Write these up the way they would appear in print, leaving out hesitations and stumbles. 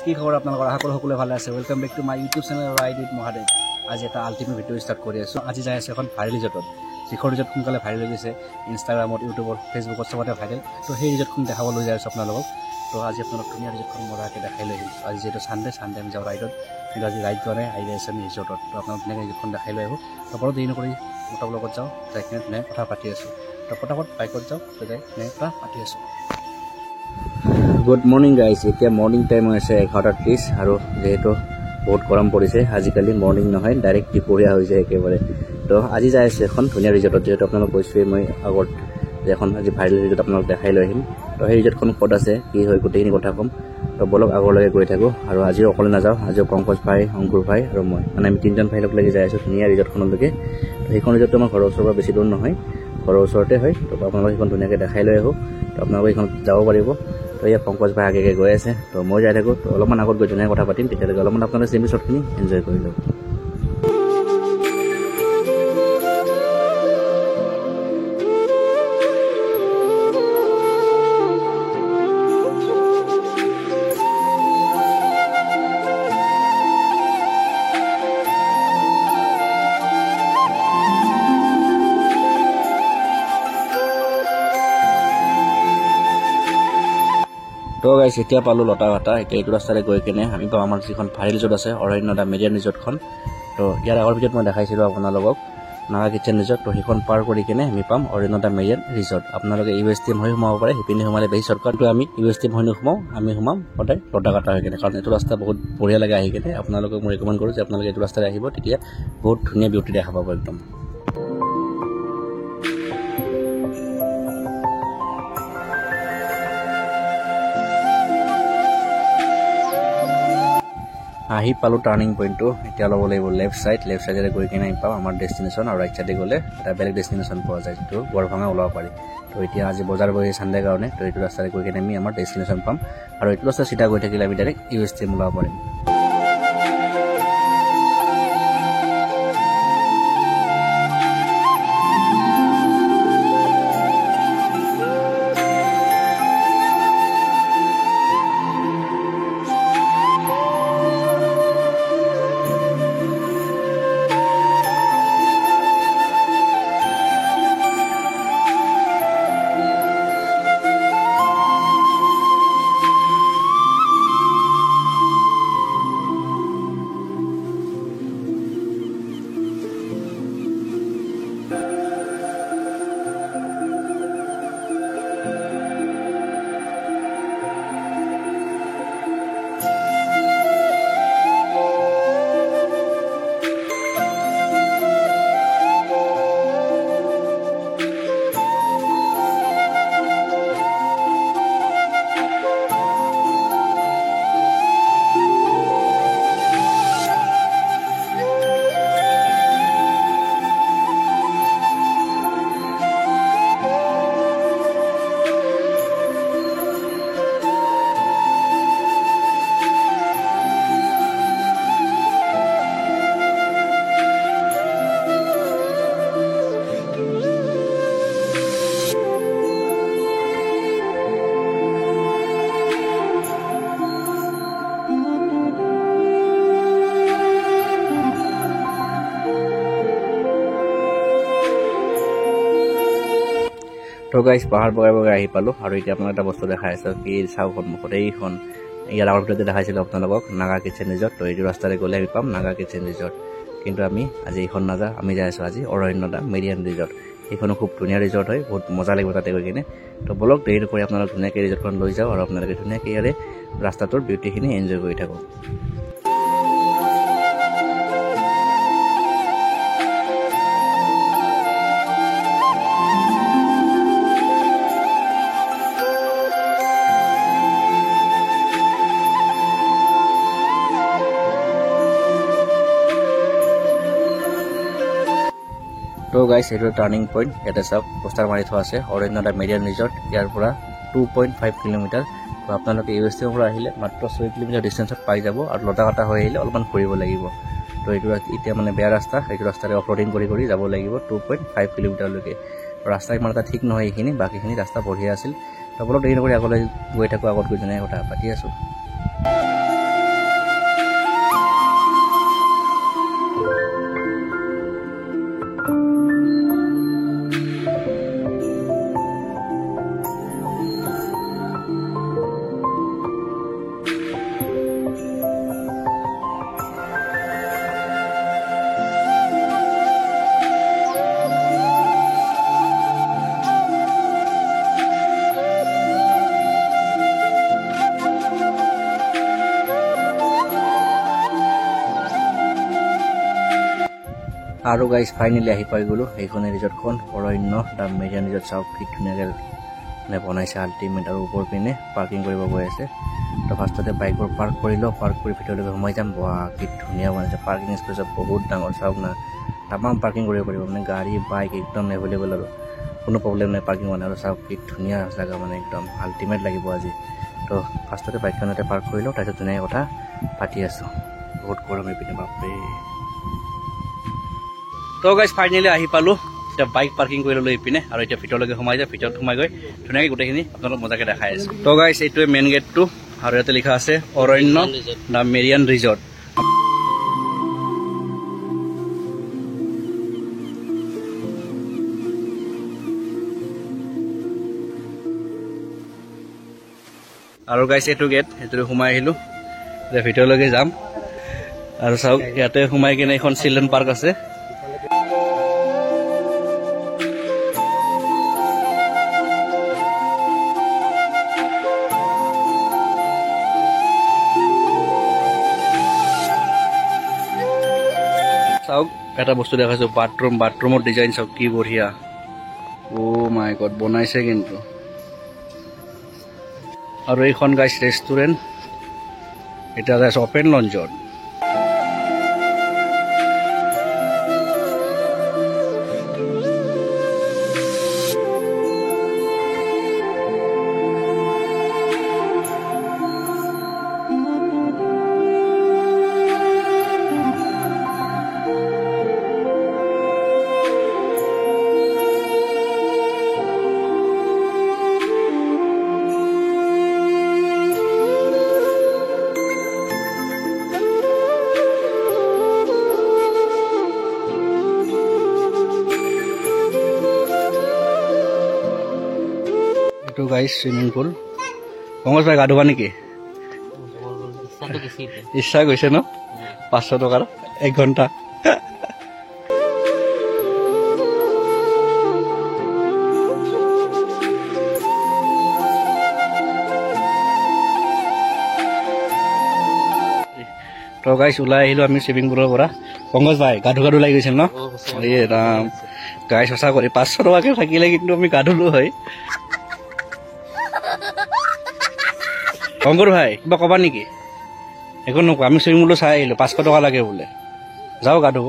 কি খবৰ আপোনালোকৰ আশা কৰোঁ সকলোৱে ভালে আছে welcome back to my YouTube channel ride with Mahadev আজি এটা আল্টিমেট ভিডিঅ' ষ্টাৰ্ট কৰি আছোঁ আজি যাই আছে এখন ভাইৰেল ৰিজৰ্টত যিখন ৰিজৰ্ট সোনকালে ভাইৰেল হৈ গৈছে ইনষ্টাগ্ৰামত ইউটিউবত ফেচবুকত চবতে ভাইৰেল তো সেই ৰিজৰ্টখন দেখাবলৈ যাই আছোঁ আপোনালোকক তো আজি আপোনালোক ধুনীয়া ৰিজৰ্টখন মজাকৈ দেখাই লৈ আহিছোঁ আজি যিহেতু চানডে আমি যাওঁ ৰাইডত কিন্তু আজি ৰাইড যোৱা নাই আহি আছে আমি ৰিজৰ্টত তো আপোনালোক ধুনীয়াকৈ ৰিজৰ্টখন দেখাই লৈ আহোঁ তো বৰ দেৰি নকৰি মোটাৰ লগত যাওঁ যাই কিনে ধুনীয়াকৈ কথা পাতি আছোঁ তো ফটাফট বাইকত যাওঁ তো যাই ধুনীয়াকৈ কথা পাতি আছোঁ গুড মৰ্নিং গাইজ এতিয়া মৰ্নিং টাইম হৈছে 11:30 আৰু যেহেতু বহুত গৰম পৰিছে আজিকালি মৰ্নিং নহয় ডাইৰেক্ট দুপৰীয়া হৈ যায় একেবাৰে তো আজি যাই আছোঁ এখন ধুনীয়া ৰিজৰ্টত যেহেতু আপোনালোক কৈছোঁৱেই মই আগত যে এখন আজি ভাইৰেল ৰিজৰ্ট আপোনালোক দেখাই লৈ আহিম তো সেই ৰিজৰ্টখন ক'ত আছে কি হয় গোটেইখিনি কথা ক'ম তো বলক আগলৈকে গৈ থাকোঁ আৰু আজিও অকলে নাযাওঁ আজিও পংকজ ভাই অংকুৰ ভাই আৰু মই মানে আমি তিনিজন ভাই লগলাগি যাই আছোঁ ধুনীয়া ৰিজৰ্টখনলৈকে তো সেইখন ৰিজৰ্টটো আমাৰ ঘৰৰ ওচৰৰ পৰা বেছি দূৰ নহয় ঘৰৰ ওচৰতে হয় তো আপোনালোক সেইখন ধুনীয়াকৈ দেখাই লৈ আহোঁ তো আপোনালোকে সেইখন যাব পাৰিব তো ইয়াত পংকজ ভাই আগে গৈ আছে তো মই যাই থাকোঁ তো অলপমান আগত গৈ ধুনীয়াকৈ কথা পাতিম তেতিয়ালৈকে অলপমান আপোনালোকে চেমি শ্বটখিনি এনজয় কৰি লওক তো গাইছ এতিয়া পালোঁ লতাঘাটা এতিয়া এইটো ৰাস্তাৰে গৈ কিনে আমি পাওঁ আমাৰ যিখন ভাইৰেল ৰিজৰ্ট আছে অৰণ্যদা মেৰিয়ান ৰিজৰ্টখন তো ইয়াৰ আগৰ ভিডিঅ'ত মই দেখাইছিলোঁ আপোনালোকক নাগা কিটচেন ৰিজৰ্ট তো সেইখন পাৰ কৰি কিনে আমি পাম অৰণ্যদা মেৰিয়ান ৰিজৰ্ট আপোনালোকে USTM হৈ সোমাব পাৰে সিপিনে সোমালে বেছি চৰ্টকাটটো আমি USTM হৈ নোসোমাওঁ আমি সোমাম সদায় লতাঘাটা হৈ কিনে কাৰণ এইটো ৰাস্তা বহুত বঢ়িয়া লাগে আহি কিনে আপোনালোকক মই ৰিকমেণ্ড কৰোঁ যে আপোনালোকে এইটো ৰাস্তাৰে আহিব তেতিয়া বহুত ধুনীয়া বিউটি দেখা পাব একদম আহি পালোঁ টাৰ্ণিং পইণ্টটো এতিয়া ল'ব লাগিব লেফ্ট ছাইডেৰে গৈ কিনে পাওঁ আমাৰ ডেষ্টিনেশ্যন আৰু ৰাইট ছাইডে গ'লে এটা বেলেগ ডেষ্টিনেশ্যন পোৱা যায় যিটো বৰভাঙা ওলাব পাৰি তো এতিয়া আজি বজাৰ বহি চানডে কাৰণে তো এইটো ৰাস্তাৰে গৈ কিনে আমি আমাৰ ডেষ্টিনেশ্যন পাম আৰু এইটো ৰাস্তা চিধা গৈ থাকিলে আমি ডাইৰেক্ট USTM ওলাব পাৰিম তো গাইজ পাহাৰ বগাই আহি পালোঁ আৰু এতিয়া আপোনাক এটা বস্তু দেখাই আছোঁ কি চাওক সন্মুখত এইখন ইয়াৰ আগৰ ভিতৰতে দেখাইছিলোঁ আপোনালোকক নাগা কিটচেন ৰিজৰ্ট তো এইটো ৰাস্তাৰে গ'লে আমি পাম নাগা কিটচেন ৰিজৰ্ট কিন্তু আমি আজি এইখন নাযাওঁ আমি যাই আছোঁ আজি অৰণ্যদা মেৰিয়ান ৰিজৰ্ট এইখনো খুব ধুনীয়া ৰিজৰ্ট হয় বহুত মজা লাগিব তাতে গৈ কিনে তো বলক দেৰি নকৰি আপোনালোক ধুনীয়াকৈ ৰিজৰ্টখন লৈ যাওঁ আৰু আপোনালোকে ধুনীয়াকৈ ইয়াৰে ৰাস্তাটোৰ বিউটিখিনি এনজয় কৰি থাকক তো গাইছ এইটো টাৰ্ণিং পইণ্ট ইয়াতে চাওক পোষ্টাৰ মাৰি থোৱা আছে অৰণ্যদা মেৰিয়ান ৰিজৰ্ট ইয়াৰ পৰা 2.5 কিলোমিটাৰ তো আপোনালোকে USTM পৰা আহিলে মাত্ৰ 6 কিলোমিটাৰ ডিষ্টেঞ্চত পাই যাব আৰু লতাঘাটা হৈ আহিলে অলপমান ঘূৰিব লাগিব তো এইটো এতিয়া মানে বেয়া ৰাস্তা এইটো ৰাস্তাৰে অফৰোডিং কৰি যাব লাগিব 2.5 কিলোমিটাৰলৈকে ৰাস্তা ইমান এটা ঠিক নহয় এইখিনি বাকীখিনি ৰাস্তা বঢ়িয়া আছিল তো বলক দেৰি নকৰি আগলৈ গৈ থাকোঁ আগত গৈ যেনে কথা পাতি আছোঁ আৰু গাইজ ফাইনেলি আহি পাই গ'লোঁ সেইখনে ৰিজৰ্টখন অৰণ্য দ্য মেৰিয়ান ৰিজৰ্ট। চাওক কি ধুনীয়াকৈ মানে বনাইছে আল্টিমেট। আৰু ওপৰ পিনে পাৰ্কিং কৰিব গৈ আছে। তো ফাৰ্ষ্টতে বাইকবোৰ পাৰ্ক কৰিলোঁ, পাৰ্ক কৰি ভিতৰলৈকে সোমাই যাম। কি ধুনীয়া বনাইছে পাৰ্কিং স্পেচ বহুত ডাঙৰ। চাওক না তামাম পাৰ্কিং কৰিব পাৰিব মানে গাড়ী বাইক একদম এভেইলেবল আৰু কোনো প্ৰব্লেম নাই পাৰ্কিং মানে। আৰু চাওক কি ধুনীয়া জেগা মানে একদম আল্টিমেট লাগিব আজি। তো ফাৰ্ষ্টতে বাইকখনতে পাৰ্ক কৰিলোঁ, তাৰপিছত ধুনীয়াকৈ কথা পাতি আছোঁ। বহুত গৰম এইপিনে বাপৰে। তো গাইজ ফাইনেলি আহি পালোঁ। এতিয়া বাইক পাৰ্কিং কৰি ল'লোঁ এইপিনে আৰু এতিয়া ভিতৰলৈকে সোমাই যায়। ভিতৰত সোমাই গৈ ধুনীয়াকৈ গোটেইখিনি আপোনালোক মজাকৈ দেখাই আছোঁ। তো গাইজ এইটোৱে মেইন গেটটো আৰু ইয়াতে লিখা আছে অৰণ্য দ্য মেৰিয়ান ৰিজৰ্ট। আৰু গাইজ এইটো গেট, সেইটোৰে সোমাই আহিলোঁ। এতিয়া ভিতৰলৈকে যাম আৰু চাওক ইয়াতে সোমাই কিনে এখন চিলড্ৰেন পাৰ্ক আছে। চাওক এটা বস্তু দেখাইছোঁ বাথৰুমৰ ডিজাইন চাওক কি বঢ়িয়া। অ' মাই গড বনাইছে কিন্তু। আৰু এইখন গাইজ ৰেষ্টুৰেণ্ট, এটা আছে অপেন লঞ্চত। এইটো গাইজ চুইমিং পুল। পংকজ ভাই গা ধুবা নেকি? ইচ্ছা গৈছে ন? 500 টকাৰ 1 ঘণ্টা। তো গাইজ ওলাই আহিলোঁ আমি চুইমিং পুলৰ পৰা। পংকজ ভাই গা ধু লাগি গৈছিল ন? এই ৰাম গাইজ সঁচা কৰি 500 টকাকৈ থাকিলে কিন্তু আমি গা ধুলো হয়। শংকৰ ভাই কিবা ক'বা নেকি? একো নকওঁ, আমি চুইমিং পুলটো চাই আহিলোঁ, 500 টকা লাগে বোলে। যাওঁ গা ধুব।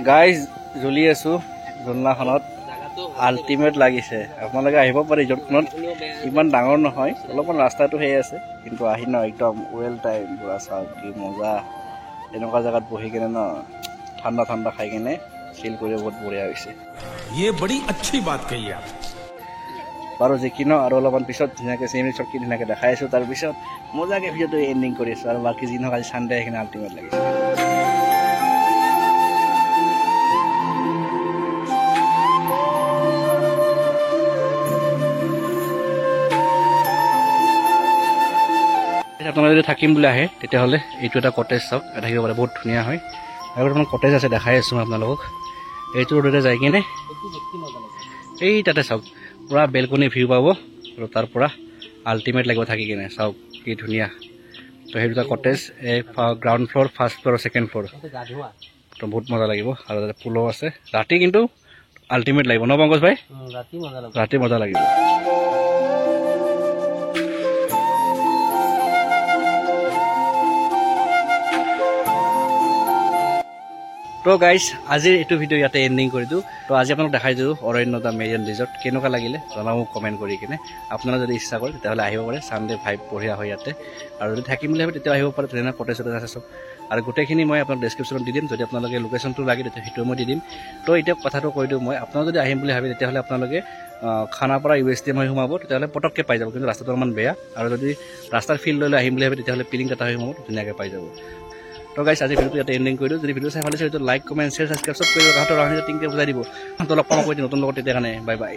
গাইজ জ্বলি আছোঁ ঝুলনাখনত, আল্টিমেট লাগিছে। আপোনালোকে আহিব পাৰে ৰিজৰ্টখনত, ইমান ডাঙৰ নহয়, অলপমান ৰাস্তাটো সেই আছে, কিন্তু আহি ন একদম ৱেল টাইম পুৰা। চাওক কি মজা, এনেকুৱা জেগাত বহি কিনে ন ঠাণ্ডা ঠাণ্ডা খাই কিনে চিল কৰি বহুত বঢ়িয়া হৈছে। বাৰু যি কি ন আৰু অলপমান পিছত ধুনীয়াকৈ চিনেমেটিক শ্বট কি ধুনীয়াকৈ দেখাই আছোঁ। তাৰপিছত মজাকৈ ভিডিঅ'টো এণ্ডিং কৰি আছোঁ। আৰু বাকী যি নহওক আজি চানডে সেইখিনি আল্টিমেট লাগিছে। আপোনালোকে যদি থাকিম বুলি আহে তেতিয়াহ'লে এইটো এটা কটেজ চাওক, থাকিব পাৰে, বহুত ধুনীয়া হয়। আৰু কিছুমান কটেজ আছে দেখাই আছোঁ মই আপোনালোকক। এইটো ৰোডতে যাই কিনে এই তাতে চাওক পূৰা বেলকনি ভিউ পাব আৰু তাৰ পৰা আল্টিমেট লাগিব থাকি কিনে। চাওক কি ধুনীয়া। তো সেই দুটা কটেজ, এই ground floor, first floor, second floor. তো বহুত মজা লাগিব। আৰু তাতে পুলো আছে। ৰাতি কিন্তু আল্টিমেট লাগিব ন পংকজ ভাই? ৰাতি মজা লাগিব। তো গাইজ আজিৰ এইটো ভিডিঅ' ইয়াতে এণ্ডিং কৰি দিওঁ তো আজি আপোনালোক দেখাই দিওঁ অৰণ্য দ্য মেৰিয়ান ৰিজৰ্ট কেনেকুৱা লাগিলে জনাব মোক কমেণ্ট কৰি কিনে আপোনালোকে যদি ইচ্ছা কৰে তেতিয়াহ'লে আহিব পাৰে ছানডে ভাইব বঢ়িয়া হয় ইয়াতে আৰু যদি থাকিম বুলি ভাবে তেতিয়া আহিব পাৰে ধুনীয়া কটেজ চটেজ আছে চব আৰু গোটেইখিনি মই আপোনাক ডেছক্ৰিপশ্যনত দি দিম যদি আপোনালোকে লোকেশ্যনটো লাগে তেতিয়া সেইটোও মই দি দিম তো এতিয়া কথাটো কৈ দিওঁ মই আপোনালোকে যদি আহিম বুলি ভাবে তেতিয়াহ'লে আপোনালোকে খানাপাৰা USTM হৈ সোমাব তেতিয়াহ'লে পটককৈ পাই যাব কিন্তু ৰাস্তাটো অলপমান বেয়া আৰু যদি ৰাস্তাৰ ফিল্ড লৈ আহিম বুলি ভাবে তেতিয়াহ'লে পিলিং ডাটা হৈ সোমাব ধুনীয়াকৈ পাই যাব তো গাইছ আজি ভিডিঅ'টো ইয়াতে এণ্ডিং কৰি দিওঁ যদি ভিডিঅ' চাই ভাল লাগিছে লাইক কমেণ্ট শ্বেয়াৰ ছাবস্ক্ৰাইব চব কৰিব কাহঁতৰ ৰাহিনী টিংকে বুজাই দিব তো লগ পাম আকৌ নতুন লগত তেতিয়া কাৰণে বাই বাই